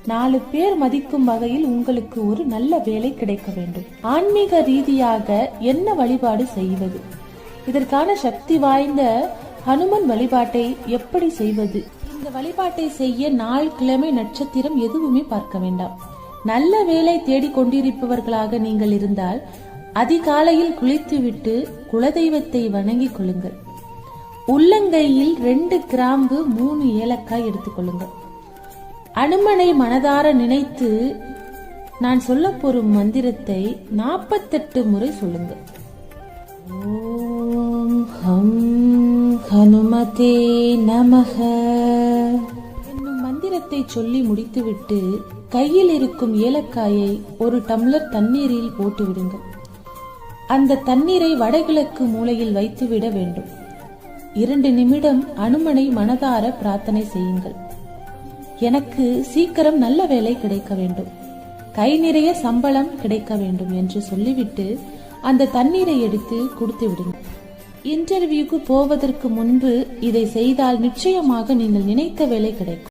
4 பேர் மதிக்கும் வகையில் உங்களுக்கு ஒரு நல்ல வேலை கிடைக்க வேண்டும். ஆன்மீக ரீதியாக என்ன வழிபாடு செய்வது? இதற்கான சக்தி வாய்ந்த ஹனுமன் வழிபாட்டை எப்படி செய்வது? இந்த வழிபாட்டை செய்ய நாள், கிழமை, நட்சத்திரம் எதுவுமே பார்க்க வேண்டாம். நல்ல வேலை தேடிக் கொண்டிருப்பவர்களாக நீங்கள் இருந்தால் அதிகாலையில் குளித்துவிட்டு குலதெய்வத்தை வணங்கிக் கொள்ளுங்கள். உள்ளங்கையில் 2 கிராம்பு 3 ஏலக்காய் எடுத்துக்கொள்ளுங்கள். அனுமனை மனதார நினைத்து நான் சொல்ல போரும் மந்திரத்தை 48 முறை சொல்லுங்கள். ஓம் ஹம் ஹனுமதே நமக என்னும் மந்திரத்தை சொல்லி முடித்துவிட்டு கையில் இருக்கும் ஏலக்காயை ஒரு டம்ளர் தண்ணீரில் போட்டு விடுங்கள். அந்த தண்ணீரை வடகிழக்கு மூலையில் வைத்துவிட வேண்டும். 2 நிமிடம் அனுமனை மனதார பிரார்த்தனை செய்யுங்கள். எனக்கு சீக்கிரம் நல்ல வேலை கிடைக்க வேண்டும், கை நிறைய சம்பளம் கிடைக்க வேண்டும் என்று சொல்லிவிட்டு அந்த தண்ணீரை எடுத்து குடித்து விடுங்கள். இன்டர்வியூக்கு போவதற்கு முன்பு இதை செய்தால் நிச்சயமாக நீங்கள் நினைத்த வேலை கிடைக்கும்.